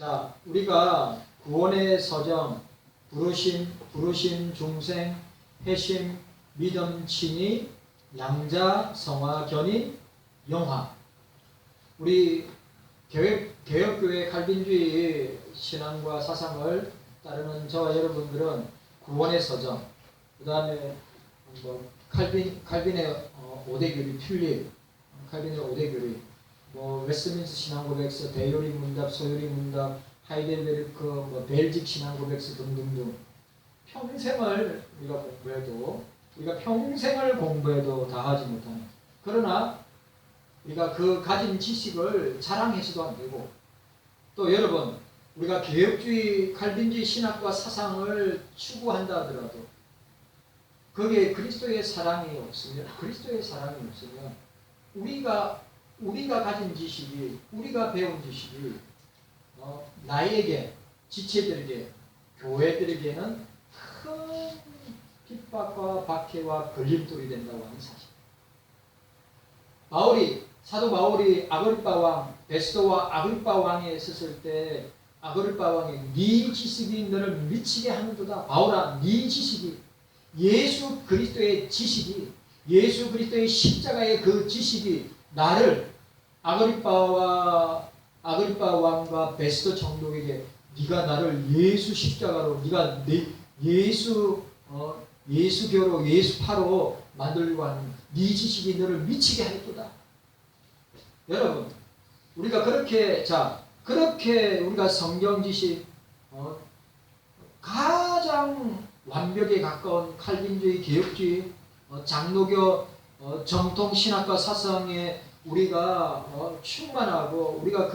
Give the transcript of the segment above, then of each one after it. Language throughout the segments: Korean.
자, 우리가 구원의 서정, 부르심, 중생, 회심, 믿음, 친히, 양자, 성화, 견인, 영화. 우리 개혁교회 칼빈주의 신앙과 사상을 따르는 저와 여러분들은 구원의 서정, 그 다음에 칼빈의 5대 교리 튤립, 칼빈의 5대 교리, 웨스트민스 신앙고백서, 대요리 문답, 소요리 문답, 하이델베르크, 벨직 신앙고백서 등등등. 우리가 평생을 공부해도 다 하지 못하는. 그러나 우리가 그 가진 지식을 자랑해서도 안 되고, 또 여러분, 우리가 개혁주의, 칼빈주의 신학과 사상을 추구한다 하더라도 거기에 그리스도의 사랑이 없으면 우리가 가진 지식이, 우리가 배운 지식이 나에게, 지체들에게, 교회들에게는 큰 핍박과 박해와 걸림돌이 된다고 하는 사실. 사도 바울이 아그리빠 왕, 베스도와 아그리빠 왕에 있었을 때 아그리빠 왕이 네 지식이 너를 미치게 하는도다. 바울아, 네 지식이, 예수 그리스도의 지식이, 예수 그리스도의 십자가의 그 지식이 나를 아그리빠 왕과 베스도 총독에게 네가 나를 예수 십자가로, 네가 예수교로, 예수파로 만들려고 하는 네 지식이 너를 미치게 하였도다. 여러분, 우리가 그렇게 우리가 성경 지식, 가장 완벽에 가까운 칼빈주의, 개혁주의, 장로교, 정통 신학과 사상에 우리가 충만하고, 우리가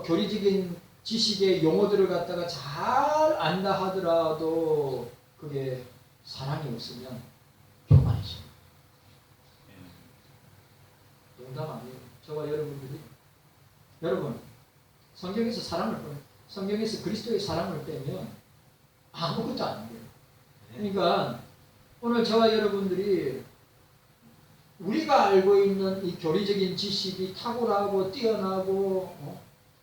교리적인 지식의 용어들을 갖다가 잘 안다 하더라도 그게 사랑이 없으면 교만해집니다. 농담 아니에요. 저와 여러분, 성경에서 그리스도의 사랑을 빼면 아무것도 안 돼요. 그러니까 오늘 저와 여러분들이 우리가 알고 있는 이 교리적인 지식이 탁월하고 뛰어나고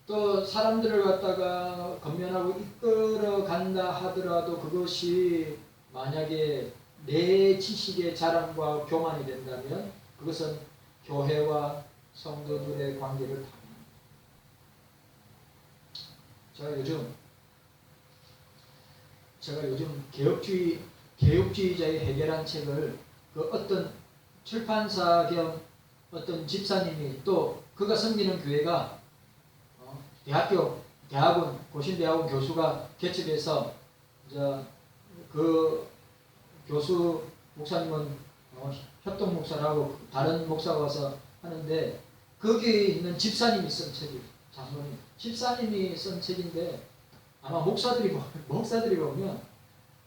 또 사람들을 갖다가 건면하고 이끌어 간다 하더라도 그것이 만약에 내 지식의 자랑과 교만이 된다면 그것은 교회와 성도들의 관계를 파괴합니다. 제가 요즘 개혁주의자의 해결한 책을 어떤 출판사 겸 어떤 집사님이, 또 그가 섬기는 교회가 대학원, 고신대학원 교수가 개척해서 그 교수 목사님은 협동 목사라고 다른 목사가 와서 하는데, 거기에 있는 집사님이 쓴 책이, 장로님 집사님이 쓴 책인데 아마 목사들이 보면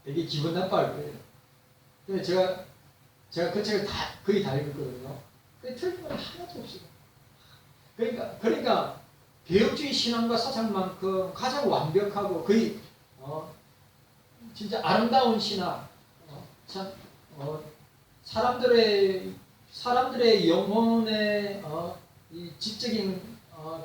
되게 기분 나빠할 거예요. 근데 제가 그 책을 거의 다 읽었거든요. 근데 틀린 건 하나도 없어요. 그러니까 개혁주의 신앙과 사상만큼 가장 완벽하고 거의 진짜 아름다운 신학, 사람들의 영혼의 이 지적인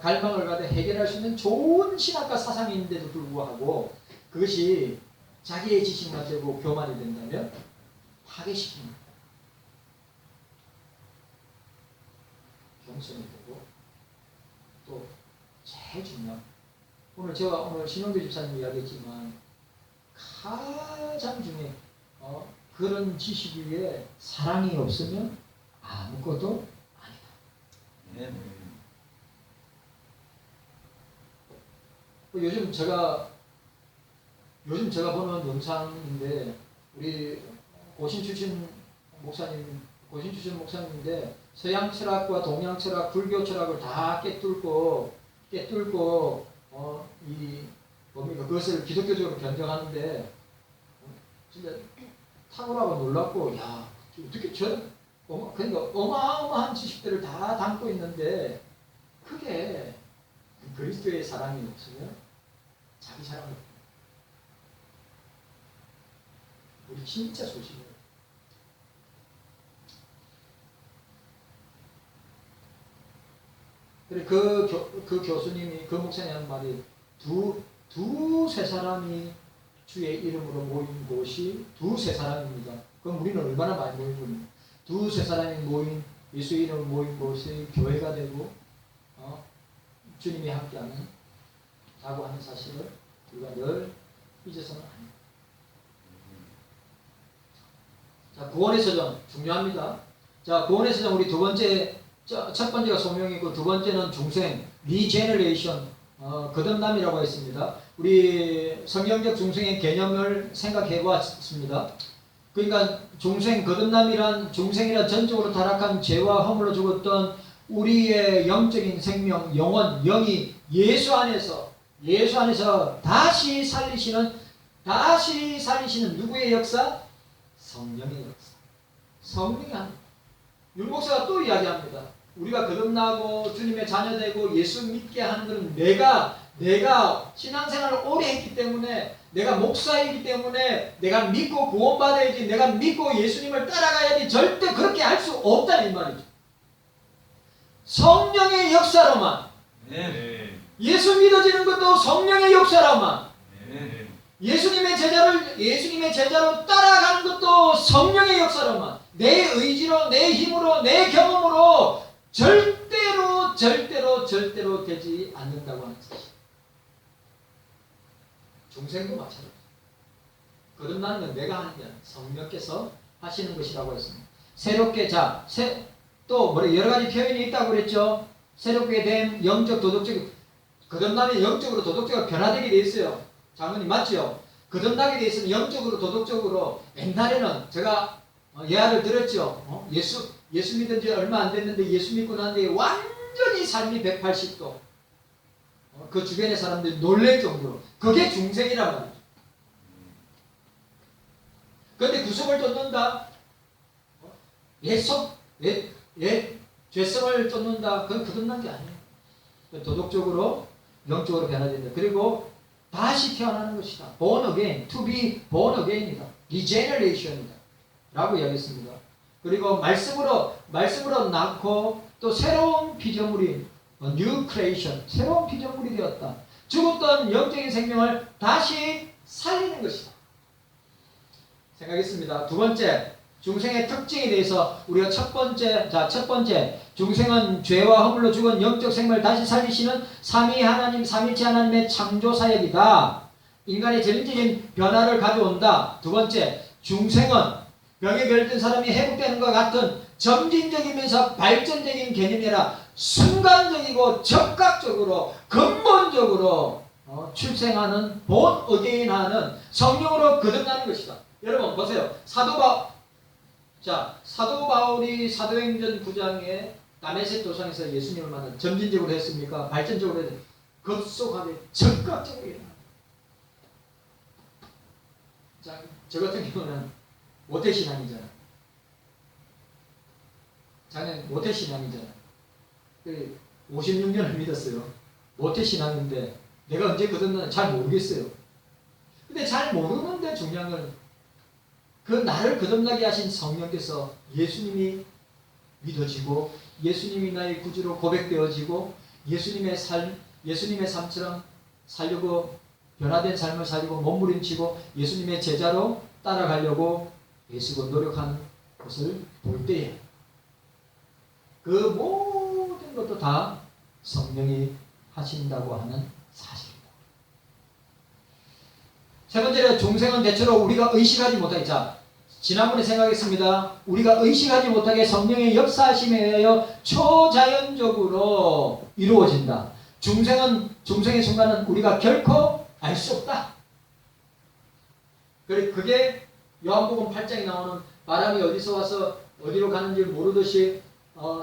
갈망을 가져 해결할 수 있는 좋은 신학과 사상인데도 불구하고 그것이 자기의 지식만 되고 교만이 된다면 파괴시킵니다. 경선이 되고, 또 제일 중요한, 제가 오늘 신원교 집사님 이야기했지만 가장 중에 그런 지식 위에 사랑이 없으면 아무것도 아니다. 요즘 제가 보는 영상인데, 우리 고신 출신 목사님인데 서양 철학과 동양 철학, 불교 철학을 다 깨뚫고 그것을 기독교적으로 변경하는데 진짜 탁월하고 놀랍고, 야, 어떻게 그러니까 어마어마한 지식들을 다 담고 있는데 그게 그리스도의 사랑이 없으면 자기 사랑을, 우리 진짜 조심해요. 그래 그 교수님이 그 목사님 한 말이 두세 사람이 주의 이름으로 모인 곳이 두세 사람입니다. 그럼 우리는 얼마나 많이 모인 겁니까? 두세 사람이 모인 예수 이름으로 모인 곳이 교회가 되고 주님이 함께하는 라고 하는 사실을 우리가 늘 잊어서는 안 됩니다. 자, 구원의 서정 중요합니다. 자, 구원의 서정 우리 두 번째, 첫 번째가 소명이고 두 번째는 중생, 리제너레이션, 거듭남이라고 했습니다. 우리 성경적 중생의 개념을 생각해 보았습니다. 그러니까 중생이란 전적으로 타락한 죄와 허물로 죽었던 우리의 영적인 생명, 영혼, 영이 예수 안에서 다시 살리시는 누구의 역사? 성령의 역사. 성령이 합니다. 율목사가 또 이야기합니다. 우리가 거듭나고 주님의 자녀되고 예수 믿게 하는 것은 내가 신앙생활을 오래 했기 때문에, 내가 목사이기 때문에 내가 믿고 구원받아야지, 내가 믿고 예수님을 따라가야지, 절대 그렇게 할 수 없다는 말이죠. 성령의 역사로만. 네. 예수 믿어지는 것도 성령의 역사로만. 네. 예수님의 제자로 따라가는 것도 성령의 역사로만. 내 의지로, 내 힘으로, 내 경험으로 절대로 되지 않는다고 하는 사실. 중생도 마찬가지. 거듭나는 건 내가 하는 게 아니라 성령께서 하시는 것이라고 했습니다. 새롭게, 또 여러 가지 표현이 있다고 그랬죠. 새롭게 된 영적, 도덕적, 거듭나면 영적으로, 도덕적으로 변화되게 돼 있어요. 장로님 맞죠? 거듭나게 돼 있으면 영적으로, 도덕적으로. 옛날에는 제가 예화를 들었죠. 예수 믿은 지 얼마 안 됐는데 예수 믿고 난 뒤에 완전히 삶이 180도. 그 주변의 사람들이 놀랄 정도로. 그게 중생이란 말이죠. 그런데 구속을 쫓는다. 죄성을 쫓는다. 그건 거듭난 게 아니에요. 도덕적으로, 영적으로 변화된다. 그리고 다시 태어나는 것이다. born again, to be born again이다. regeneration이다. 라고 이야기했습니다. 그리고 말씀으로 낳고 또 새로운 피조물이 new creation, 새로운 피조물이 되었다. 죽었던 영적인 생명을 다시 살리는 것이다. 생각했습니다. 두 번째, 중생의 특징에 대해서 우리가 첫 번째, 중생은 죄와 허물로 죽은 영적 생명을 다시 살리시는 삼위일체 하나님의 창조사역이다. 인간의 전인적인 변화를 가져온다. 두 번째, 중생은 병에 걸린 사람이 회복되는 것 같은 점진적이면서 발전적인 개념이 아니라 순간적이고 적극적으로 근본적으로 출생하는 본 어게인하는 성령으로 거듭나는 것이다. 여러분 보세요. 사도 바울이 사도행전 9장에 다메섹 도상에서 예수님을 만나 점진적으로 했습니까? 발전적으로 했습니까? 급속하게 적극적으로 일어납니다. 자, 저 같은 경우는 모태신앙이잖아. 자기는 모태신앙이잖아. 56년을 믿었어요. 모태신앙인데 내가 언제 거듭나는지 잘 모르겠어요. 근데 잘 모르는데 중요한 건 그 나를 거듭나게 하신 성령께서 예수님이 믿어지고 예수님이 나의 구주로 고백되어지고 예수님의 삶처럼 살려고 변화된 삶을 살리고 몸부림치고 예수님의 제자로 따라가려고 애쓰고 노력하는 것을 볼 때에 그 모든 것도 다 성령이 하신다고 하는 사실입니다. 세 번째로 중생은 대체로 우리가 의식하지 못하게, 지난번에 생각했습니다. 우리가 의식하지 못하게 성령의 역사하심에 의하여 초자연적으로 이루어진다. 중생의 순간은 우리가 결코 알 수 없다. 그게 요한복음 8장에 나오는 바람이 어디서 와서 어디로 가는지 모르듯이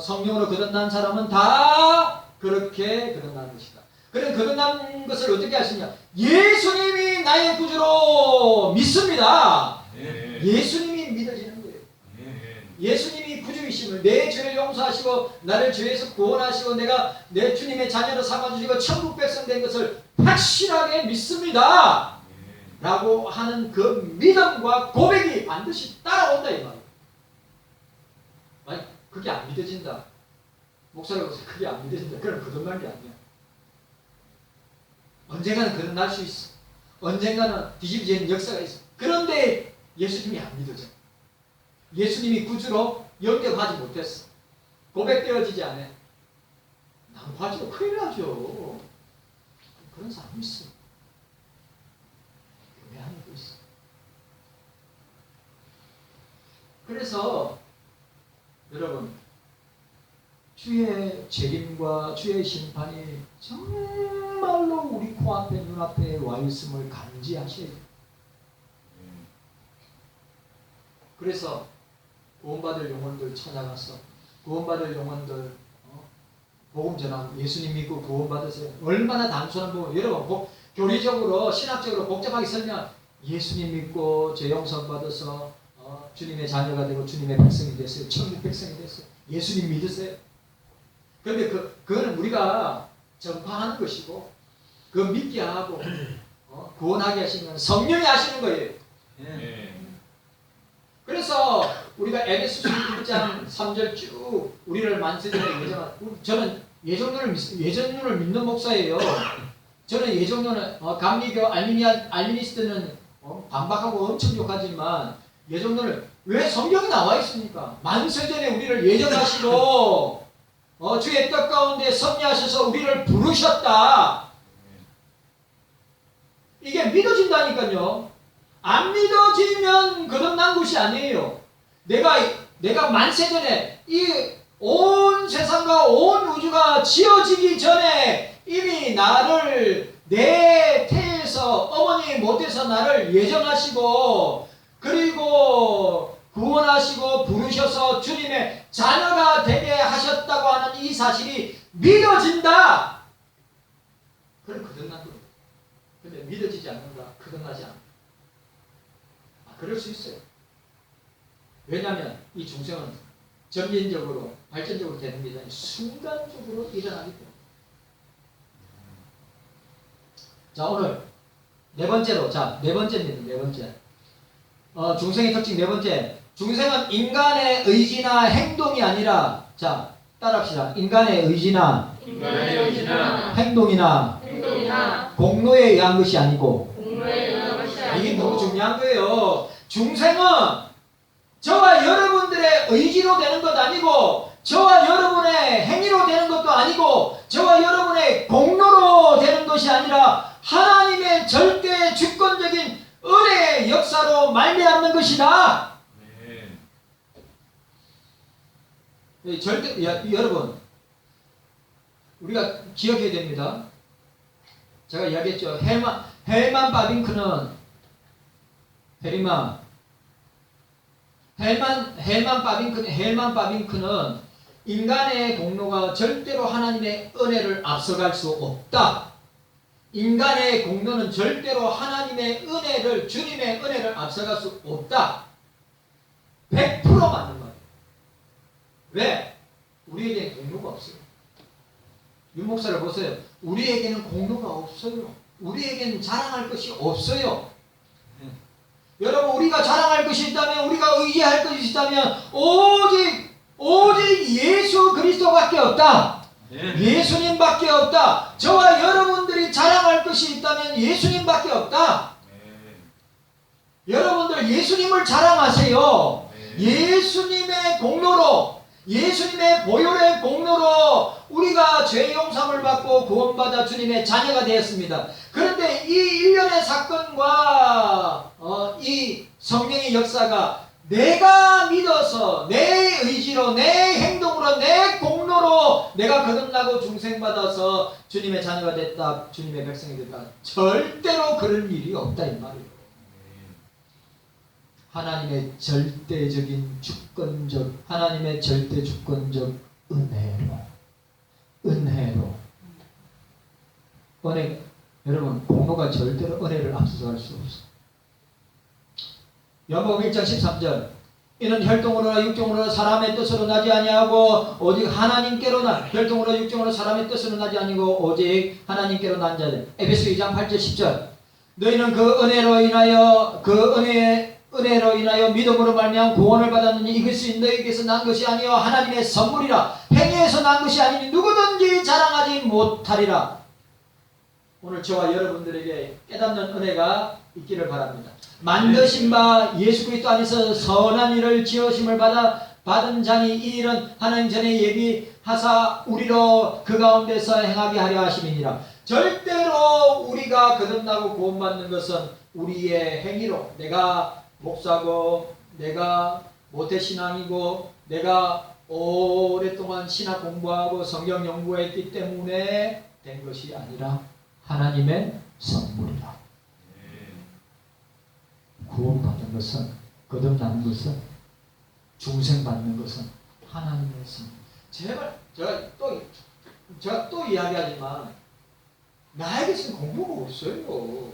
성령으로 거듭난 사람은 다 그렇게 거듭나는 것이다. 그런 거듭난 것을 어떻게 할 수 있냐? 예수님이 나의 구주로 믿습니다. 네. 예수님이 믿어지는 거예요. 네. 예수님이 구주이심을, 내 죄를 용서하시고 나를 죄에서 구원하시고 내가 내 주님의 자녀로 삼아주시고 천국 백성 된 것을 확실하게 믿습니다. 네. 라고 하는 그 믿음과 고백이 반드시 따라온다 이 말이에요. 아니, 그게 안 믿어진다. 목사를 보세요. 그게 안 믿어진다. 그럼 거듭난 게 아니야. 언젠가는 거듭날 수 있어. 언젠가는 뒤집어지는 역사가 있어. 그런데 예수님이 안 믿어져. 예수님이 구주로 영접하지 못했어. 고백되어지지 않아. 난파죠. 큰일 나죠. 그런 사람이 있어. 교회 안에도 있어. 그래서 여러분, 주의 책임과 주의 심판이 정말로 우리 코앞에 눈앞에 와 있음을 감지하셔야 돼요. 그래서 구원받을 영혼들 찾아가서 구원받을 영혼들 복음 전하고 예수님 믿고 구원받으세요. 얼마나 단순한 부분. 여러분 교리적으로 신학적으로 복잡하게 설명 예수님 믿고 죄 용서 받아서 주님의 자녀가 되고 주님의 백성이 됐어요. 천국 백성이 됐어요. 예수님 믿으세요. 그런데 그거는 우리가 전파하는 것이고 그 믿게 하고 구원하게 하시는 건 성령이 하시는 거예요. 그래서 우리가 에베소서 1장 3절 쭉 우리를 만세전에 예정한, 저는 예정론을 믿는 목사예요. 저는 예정론은 감리교 알미니스트는 반박하고 엄청 욕하지만 예정론을 왜 성경이 나와 있습니까? 만세전에 우리를 예정하시고 주의 뜻 가운데 섭리하셔서 우리를 부르셨다. 이게 믿어진다니까요. 안 믿어지면 거듭난 것이 아니에요. 내가 만세전에 이 온 세상과 온 우주가 지어지기 전에 이미 나를 내 태에서 어머니 못에서 나를 예정하시고 그리고 구원하시고 부르셔서 주님의 자녀가 되게 하셨다고 하는 이 사실이 믿어진다. 그럼 거듭난 겁니다. 근데 믿어지지 않는다. 거듭나지 않는다. 그럴 수 있어요. 왜냐하면 이 중생은 점진적으로 발전적으로 되는 게 아니라 순간적으로 일어나기 때문에. 자, 오늘 네 번째입니다. 네 번째. 중생의 특징 네 번째. 중생은 인간의 의지나 행동이 아니라, 자, 따라합시다. 인간의 의지나 행동이나 공로에 의한 것이 아니고, 이게 너무 중요한 거예요. 중생은 저와 여러분들의 의지로 되는 것 아니고 저와 여러분의 행위로 되는 것도 아니고 저와 여러분의 공로로 되는 것이 아니라 하나님의 절대 주권적인 은혜의 역사로 말미암는 것이다. 절대 여러분 우리가 기억해야 됩니다. 제가 이야기했죠. 헬만 바빙크는 헬만 바빙크는 인간의 공로가 절대로 하나님의 은혜를 앞서갈 수 없다. 인간의 공로는 절대로 하나님의 은혜를, 주님의 은혜를 앞서갈 수 없다. 100% 맞는 말이에요. 왜? 우리에게는 공로가 없어요. 윤 목사를 보세요. 우리에게는 공로가 없어요. 우리에게는 자랑할 것이 없어요. 여러분, 우리가 자랑할 것이 있다면, 우리가 의지할 것이 있다면 오직 예수 그리스도밖에 없다. 예수님밖에 없다. 저와 여러분들이 자랑할 것이 있다면 예수님밖에 없다. 여러분들 예수님을 자랑하세요. 예수님의 공로로, 예수님의 보혈의 공로로 우리가 죄 용서를 받고 구원받아 주님의 자녀가 되었습니다. 그런데 이 일련의 사건과 이 성령의 역사가 내가 믿어서 내 의지로, 내 행동으로, 내 공로로 내가 거듭나고 중생받아서 주님의 자녀가 됐다, 주님의 백성이 됐다, 절대로 그럴 일이 없다 이 말이에요. 하나님의 절대적인 주권적, 하나님의 절대 주권적 은혜로 은혜. 여러분, 공로가 절대로 은혜를 앞서갈 수 없어. 요한복음 1장 13절. 이는 혈통으로나 육정으로나 사람의 뜻으로 나지 아니하고 오직 하나님께로 난, 혈통으로 육정으로 사람의 뜻으로 나지 아니고 오직 하나님께로 난 자들. 에베소 2장 8절 10절. 너희는 그 은혜로 인하여 믿음으로 말미암아 구원을 받았느니 이것이 너희에게서 난 것이 아니요 하나님의 선물이라. 행위에서 난 것이 아니니 누구든지 자랑하지 못하리라. 오늘 저와 여러분들에게 깨닫는 은혜가 있기를 바랍니다. 만드신 바 예수 그리스도 안에서 선한 일을 지으심을 받은 자니 이 일은 하나님 전에 예비하사 우리로 그 가운데서 행하게 하려 하심이니라. 절대로 우리가 거듭나고 구원받는 것은 우리의 행위로, 내가 목사고, 내가 모태신앙이고, 내가 오랫동안 신학 공부하고 성경 연구했기 때문에 된 것이 아니라 하나님의 선물이라. 구원받는 것은, 거듭나는 것은, 중생받는 것은 하나님의 선물. 제발 제가 또 이야기하지만 나에게 지금 공부가 없어요.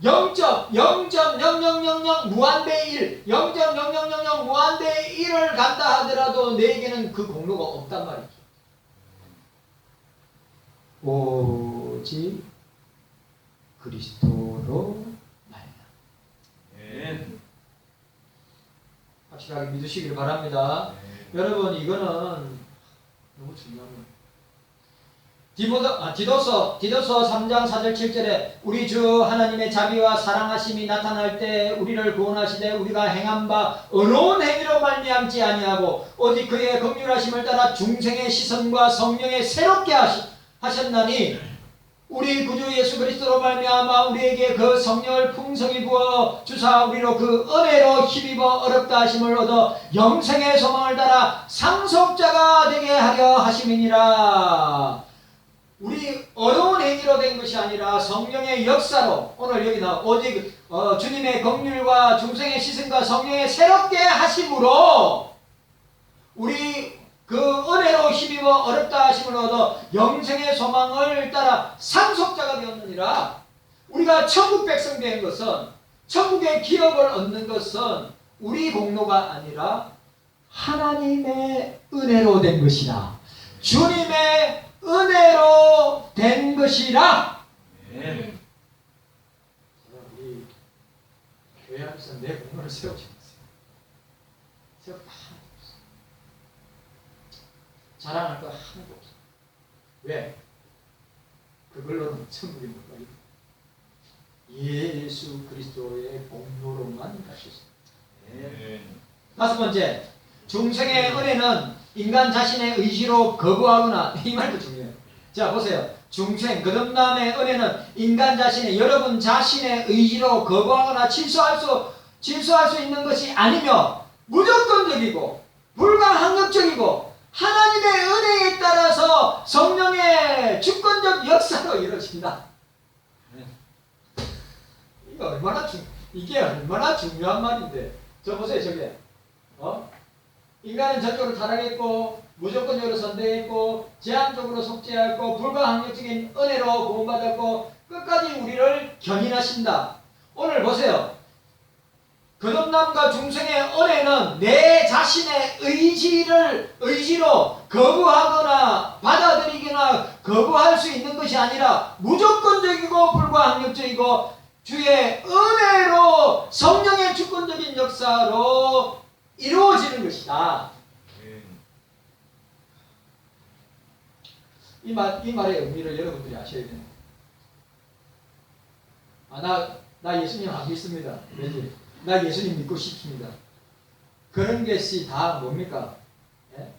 0.0000 무한대 1, 0.0000 무한대 1을 간다 하더라도 내게는 그 공로가 없단 말이죠. 오직 그리스도로 말이야. 확실하게 믿으시기를 바랍니다. 여러분, 이거는 너무 중요한 거예요. 디도서 3장 4절 7절에 우리 주 하나님의 자비와 사랑하심이 나타날 때 우리를 구원하시되 우리가 행한 바 의로운 행위로 말미암지 아니하고 오직 그의 긍휼하심을 따라 중생의 시선과 성령에 새롭게 하셨나니 우리 구주 예수 그리스도로 말미암아 우리에게 그 성령을 풍성히 부어 주사 우리로 그 은혜로 힘입어 어렵다 하심을 얻어 영생의 소망을 따라 상속자가 되게 하려 하심이니라. 우리 어려운 행위로 된 것이 아니라 성령의 역사로, 오늘 여기 나와 오직 주님의 긍휼과 중생의 시선과 성령의 새롭게 하심으로 우리 그 은혜로 힘입어 어렵다 하심을 얻어 영생의 소망을 따라 상속자가 되었느니라. 우리가 천국 백성 된 것은, 천국의 기업을 얻는 것은 우리 공로가 아니라 하나님의 은혜로 된 것이라. 주님의 은혜로 된 것이라. 우리 교회 앞에서 내 공로를 세우지 마세요. 세웠다. 자랑할 거 하나도 없어. 왜? 그걸로는 천국에 못 가요. 예수 그리스도의 공로로만 갈 수 있습니다. 다섯 번째, 중생의 은혜는 인간 자신의 의지로 거부하거나, 이 말도 중요해요. 자, 보세요. 중생, 거듭남의 은혜는 인간 자신의, 여러분 자신의 의지로 거부하거나 질서할 수 있는 것이 아니며 무조건적이고 불가항력적이고 하나님의 은혜에 따라서 성령의 주권적 역사로 이루어진다. 이게 얼마나 중요한 말인데. 저 보세요, 저게. 인간은 저쪽으로 타락했고, 무조건적으로 선택했고, 제한적으로 속죄했고, 불가항력적인 은혜로 구원받았고, 끝까지 우리를 견인하신다. 오늘 보세요. 거듭남과 중생의 은혜는 내 자신의 의지로 거부하거나 받아들이거나 거부할 수 있는 것이 아니라 무조건적이고 불가항력적이고 주의 은혜로 성령의 주권적인 역사로 이루어지는 것이다. 이 말의 의미를 여러분들이 아셔야 돼요. 나 예수님 안 믿습니다. 왜지? 나 예수님 믿고 싶습니다. 그런 것이 다 뭡니까? 예?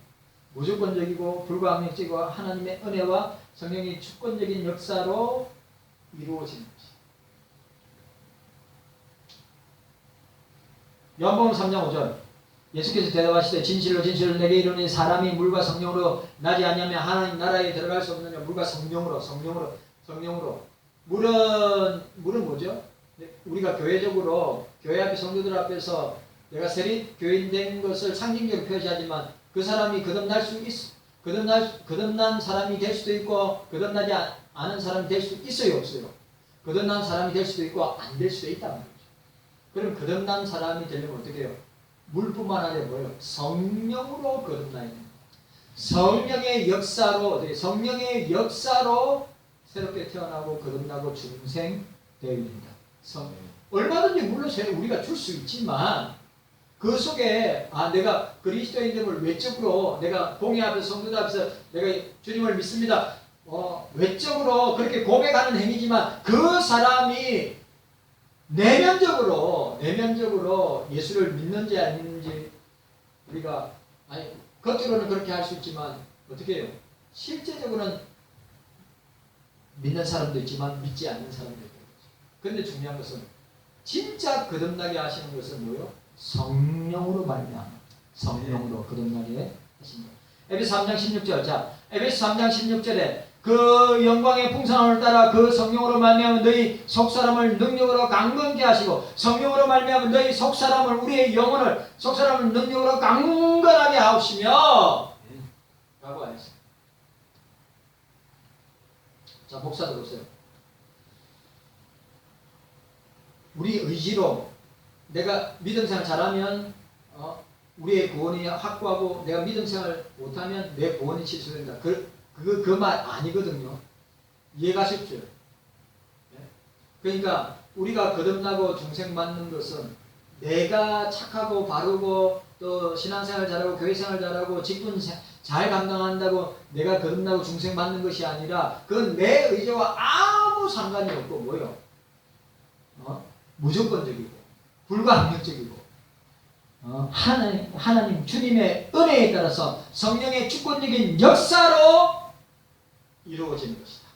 무조건적이고 불가항력적이고 하나님의 은혜와 성령의 주권적인 역사로 이루어지는 것이. 요한복음 3장 5절 예수께서 대답하시되 진실로 진실로 내게 이르노니 사람이 물과 성령으로 나지 아니하면 하나님 나라에 들어갈 수 없느냐. 물과 성령으로. 물은 뭐죠? 우리가 교회적으로 교회 앞에 성도들 앞에서 내가 세립 교인 된 것을 상징적으로 표시하지만 그 사람이 거듭난 사람이 될 수도 있고 거듭나지 않은 사람이 될 수 있어요, 없어요? 거듭난 사람이 될 수도 있고 안 될 수도 있단 말이죠. 그럼 거듭난 사람이 되려면 어떻게 해요? 물뿐만 아니라 뭐예요? 성령으로 거듭나야 됩니다. 성령의 역사로 새롭게 태어나고 거듭나고 중생 되어야 됩니다. 얼마든지 물론 우리가 줄 수 있지만 그 속에 내가 그리스도인됨을 외적으로 내가 공회 앞에서 성도들 앞에서 내가 주님을 믿습니다. 외적으로 그렇게 고백하는 행위지만 그 사람이 내면적으로 예수를 믿는지 안 믿는지 우리가 겉으로는 그렇게 할 수 있지만 어떻게 해요? 실제적으로는 믿는 사람도 있지만 믿지 않는 사람도 있는 거죠. 그런데 중요한 것은 진짜 거듭나게 하시는 것은 뭐예요? 성령으로 말미암아. 성령으로 거듭나게 하신 거예요. 에베소 3장 16절. 자, 에베소 3장 16절에 그 영광의 풍성함을 따라 그 성령으로 말미암아 너희 속사람을 능력으로 강건케 하시고 성령으로 말미암아 너희 속사람을 우리의 영혼을 속사람을 능력으로 강건하게 하시며 라고 하였어요. 자, 복사 들어보세요. 우리 의지로 내가 믿음 생활 잘하면 우리의 구원이 확고하고 내가 믿음 생활 못하면 내 구원이 취소된다. 그 말 아니거든요. 이해가십시오? 그러니까 우리가 거듭나고 중생받는 것은 내가 착하고 바르고 또 신앙생활 잘하고 교회생활 잘하고 직분 잘 감당한다고 내가 거듭나고 중생받는 것이 아니라 그건 내 의지와 아무 상관이 없고 뭐요? 무조건적이고 불가항력적이고 하나님 주님의 은혜에 따라서 성령의 주권적인 역사로 이루어지는 것이다.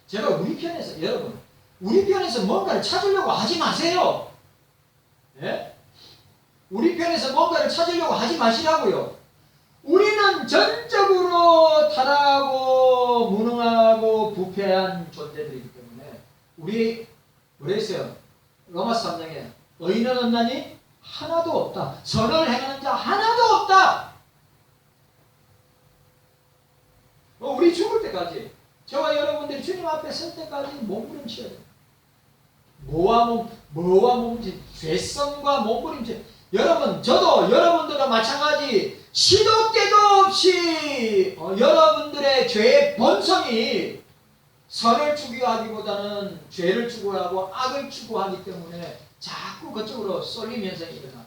제가 우리 편에서 여러분 우리 편에서 뭔가를 찾으려고 하지 마세요. 예? 우리 편에서 뭔가를 찾으려고 하지 마시라고요. 우리는 전적으로 타락하고 무능하고 부패한 존재들이기 때문에 우리 그랬어요. 로마서 3장에 의인은 없나니 하나도 없다. 선을 행하는 자 하나도 없다. 우리 죽을 때까지 저와 여러분들이 주님 앞에 설 때까지 몸부림쳐야 돼요. 뭐와 몸부림? 죄성과 몸부림쳐. 여러분, 저도 여러분들과 마찬가지 시도 때도 없이 여러분들의 죄의 본성이 선을 추구하기보다는 죄를 추구하고 악을 추구하기 때문에 자꾸 그쪽으로 쏠림 현상이 일어나.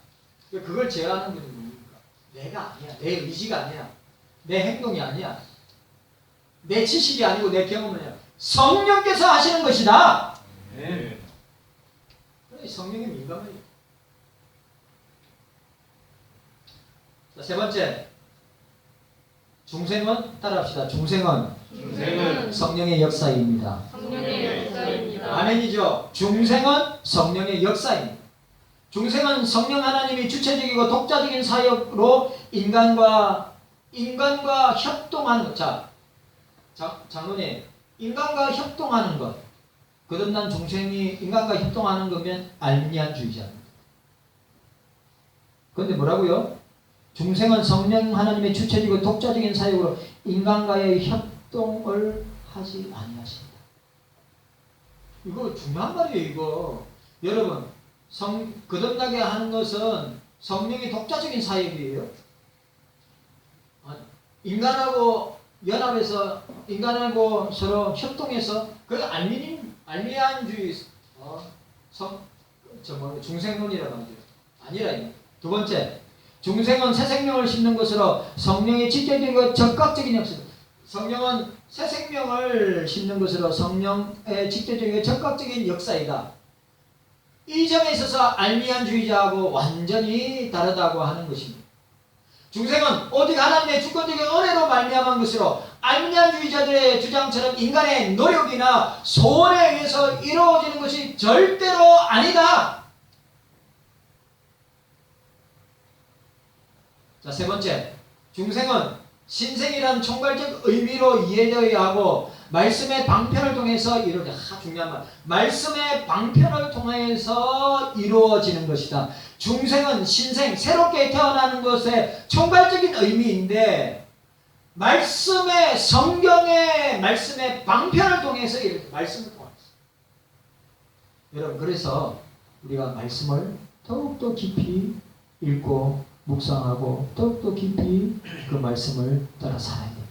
그걸 제어하는 분이 뭡니까? 내가 아니야. 내 의지가 아니야. 내 행동이 아니야. 내 지식이 아니고 내 경험은 아니야. 성령께서 하시는 것이다. 네. 성령의 민감해요. 자, 세 번째. 중생은 따라합시다. 중생은 성령의 역사입니다. 성령의 역사입니다. 아멘이죠. 중생은 성령의 역사입니다. 중생은 성령 하나님이 주체적이고 독자적인 사역으로 인간과 협동하는 것. 자, 장로님, 인간과 협동하는 것. 거듭난 중생이 인간과 협동하는 거면 알미안주의자입니다. 그런데 뭐라고요? 중생은 성령 하나님의 주체적이고 독자적인 사역으로 인간과의 협동을 하지 아니하십니다. 이거 중요한 말이에요. 이거 여러분 거듭나게 하는 것은 성령의 독자적인 사역이에요. 인간하고 연합해서 인간하고 서로 협동해서 그 알미안주의 중생론이라고 하죠. 아니라 이거. 두 번째, 중생은 새 생명을 심는 것으로 성령의 직접적이고 적극적인 역사. 성령은 새 생명을 심는 것으로 성령의 직접적이고 적극적인 역사이다. 이 점에 있어서 알미안주의자하고 완전히 다르다고 하는 것입니다. 중생은 오직 하나님의 주권적인 은혜로 말미암은 것으로 알미안주의자들의 주장처럼 인간의 노력이나 소원에 의해서 이루어지는 것이 절대로 아니다. 자, 세 번째, 중생은 신생이란 총괄적 의미로 이해되어야 하고 말씀의 방편을 통해서 중요한 말. 말씀의 방편을 통해서 이루어지는 것이다. 중생은 신생, 새롭게 태어나는 것의 총괄적인 의미인데 성경의 말씀의 방편을 통해서 말씀을 통해서. 여러분, 그래서 우리가 말씀을 더욱더 깊이 읽고 묵상하고 더욱더 깊이 그 말씀을 따라 살아야 됩니다.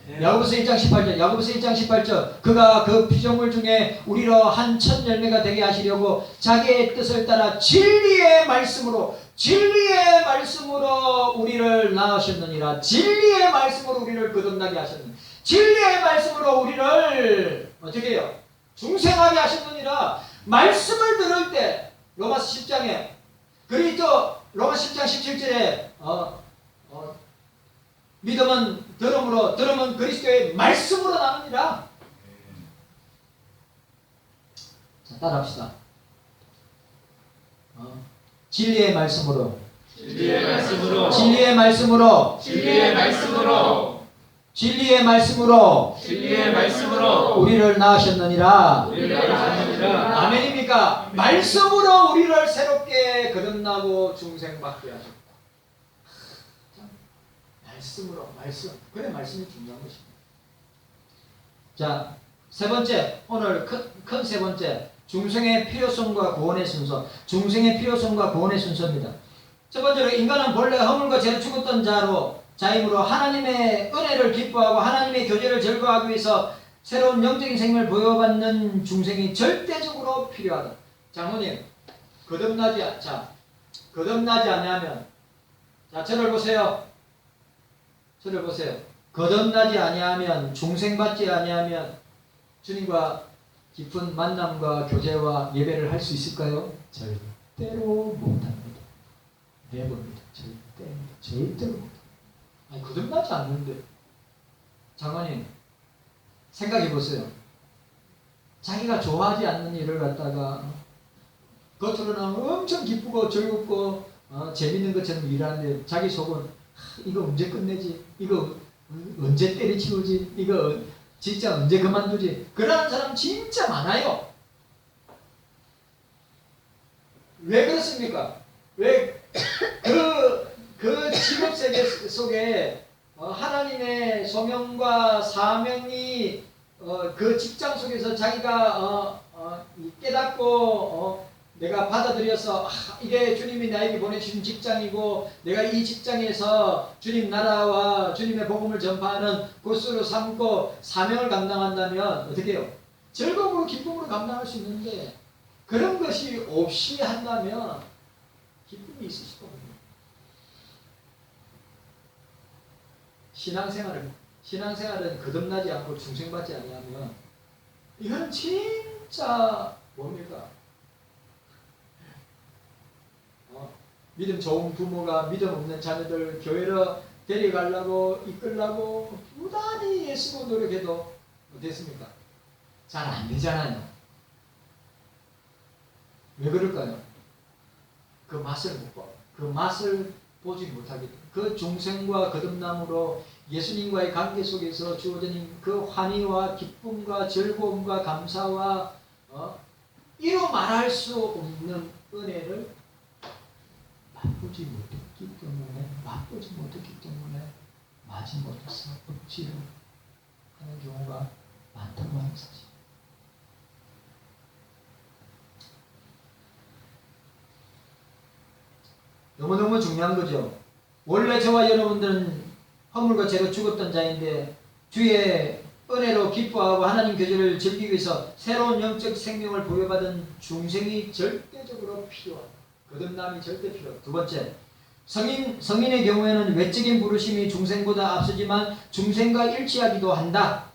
야고보서 1장 18절, 야고보서 1장 18절, 그가 그 피조물 중에 우리로 한 첫 열매가 되게 하시려고 자기의 뜻을 따라 진리의 말씀으로 우리를 낳으셨느니라. 진리의 말씀으로 우리를 거듭나게 하셨느니라. 진리의 말씀으로 우리를 어떻게 해요? 중생하게 하셨느니라. 말씀을 들을 때 로마서 10장에 그리고 또 로마서 10장 17절에 믿음은 들음으로, 들음은 그리스도의 말씀으로 나눕니다. 자, 따라합시다. 진리의 말씀으로, 진리의 말씀으로, 진리의 말씀으로, 진리의 말씀으로, 진리의 말씀으로 진리의 말씀으로 우리를 낳으셨느니라. 우리를 낳으셨느니라. 아멘입니까? 말씀으로 우리를 새롭게 거듭나고 중생받게 하셨다. 말씀으로, 말씀. 그래, 말씀이 중요한 것입니다. 자, 세 번째, 오늘 큰 세 번째, 중생의 필요성과 구원의 순서. 중생의 필요성과 구원의 순서입니다. 첫 번째로, 인간은 본래 허물과 죄로 죽었던 자이므로 하나님의 은혜를 기뻐하고 하나님의 교제를 즐거워하기 위해서 새로운 영적인 생명을 부여받는 중생이 절대적으로 필요하다. 장모님, 거듭나지 아니하면, 자, 저를 보세요. 저를 보세요. 거듭나지 아니하면, 중생받지 아니하면 주님과 깊은 만남과 교제와 예배를 할 수 있을까요? 절대로 못합니다. 내봅니다. 절대로 못합니다. 아니, 거듭나지 않는데. 장관님, 생각해 보세요. 자기가 좋아하지 않는 일을 갖다가 겉으로는 엄청 기쁘고 즐겁고 재밌는 것처럼 일하는데 자기 속은 이거 언제 끝내지? 이거 언제 때려치우지? 이거 진짜 언제 그만두지? 그러는 사람 진짜 많아요. 왜 그렇습니까? 왜 그 직업세계 속에 하나님의 소명과 사명이 그 직장 속에서 자기가 깨닫고 내가 받아들여서 이게 주님이 나에게 보내주신 직장이고 내가 이 직장에서 주님 나라와 주님의 복음을 전파하는 곳으로 삼고 사명을 감당한다면 어떻게 해요? 즐거움으로 기쁨으로 감당할 수 있는데 그런 것이 없이 한다면 기쁨이 있을 수가 없습니다. 신앙생활은 거듭나지 않고 중생받지 아니하면 이건 진짜 뭡니까? 믿음 좋은 부모가 믿음 없는 자녀들 교회로 데려가려고 이끌려고 부단히 애쓰고 노력해도 어땠습니까? 잘 안 되잖아요. 왜 그럴까요? 그 맛을 못 봐. 그 맛을 보지 못하게 돼. 그 중생과 거듭남으로 예수님과의 관계 속에서 주어진 그 환희와 기쁨과 즐거움과 감사와 이로 말할 수 없는 은혜를 맛보지 못했기 때문에 마지못해서 억지로 하는 경우가 많다고 하는 사실. 너무너무 중요한 거죠. 원래 저와 여러분들은 허물과 죄로 죽었던 자인데 주의 은혜로 기뻐하고 하나님 교제를 즐기기 위해서 새로운 영적 생명을 부여받은 중생이 절대적으로 필요하다. 거듭남이 절대 필요하다. 두 번째, 성인의 경우에는 외적인 부르심이 중생보다 앞서지만 중생과 일치하기도 한다.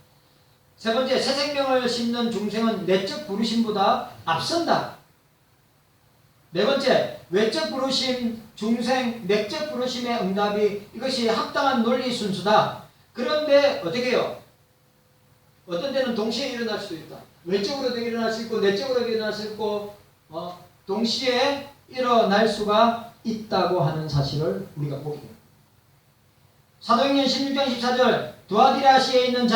세 번째, 새 생명을 심는 중생은 내적 부르심보다 앞선다. 네 번째, 외적 부르심, 중생, 내적 부르심의 응답이 이것이 합당한 논리 순수다. 그런데 어떻게 해요? 어떤 때는 동시에 일어날 수도 있다. 외적으로도 일어날 수 있고 내적으로도 일어날 수 있고 동시에 일어날 수가 있다고 하는 사실을 우리가 보게 됩니다. 사도행전 16장 14절 두아디라시에 있는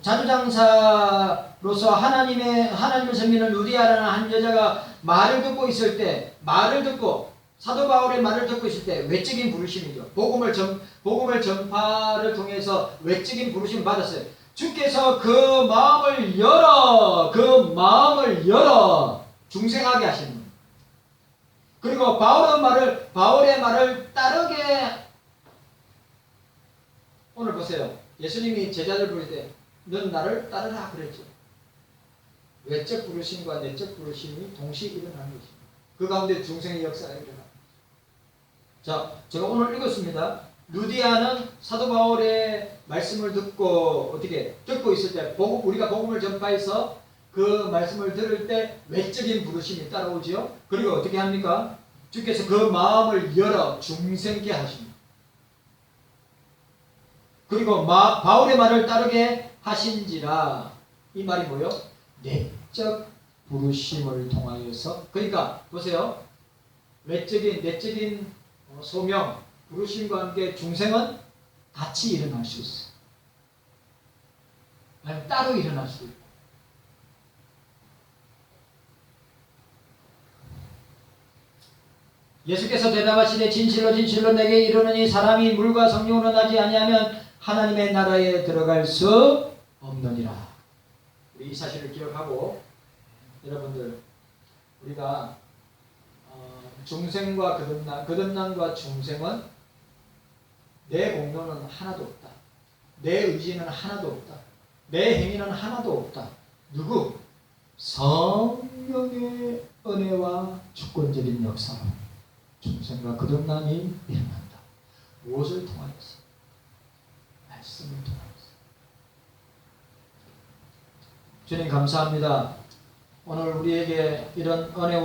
자주장사로서 하나님을 섬기는 루디아라는 한 여자가 말을 듣고 사도 바울의 말을 듣고 있을 때 외적인 부르심이죠. 복음을 전파를 통해서 외적인 부르심을 받았어요. 주께서 그 마음을 열어 중생하게 하시는 거예요. 그리고 바울의 말을 따르게 오늘 보세요. 예수님이 제자들 부를 때 넌 나를 따르라 그랬죠. 외적 부르심과 내적 부르심이 동시에 일어나는 것입니다. 그 가운데 중생의 역사가 일어납니다. 자, 제가 오늘 읽었습니다. 루디아는 사도 바울의 말씀을 듣고 어떻게 듣고 있을 때 우리가 복음을 전파해서 그 말씀을 들을 때 외적인 부르심이 따라오지요. 그리고 어떻게 합니까? 주께서 그 마음을 열어 중생케 하십니다. 그리고 바울의 말을 따르게 하신지라. 이 말이 뭐요? 내적 부르심을 통하여서. 그러니까 보세요. 외적인 내적인 소명 부르심과 함께 중생은 같이 일어날 수 있어요. 아니, 따로 일어날 수 있고. 예수께서 대답하시되 진실로 진실로 내게 이르노니 사람이 물과 성령으로 나지 아니하면 하나님의 나라에 들어갈 수 없느니라. 우리 이 사실을 기억하고 여러분들 우리가 중생과 거듭남과 중생은 내 공로는 하나도 없다. 내 의지는 하나도 없다. 내 행위는 하나도 없다. 누구? 성령의 은혜와 주권적인 역사로 중생과 거듭남이 일어난다. 무엇을 통하여서? 말씀을 통하여서. 주님 감사합니다. 오늘 우리에게 이런 은혜와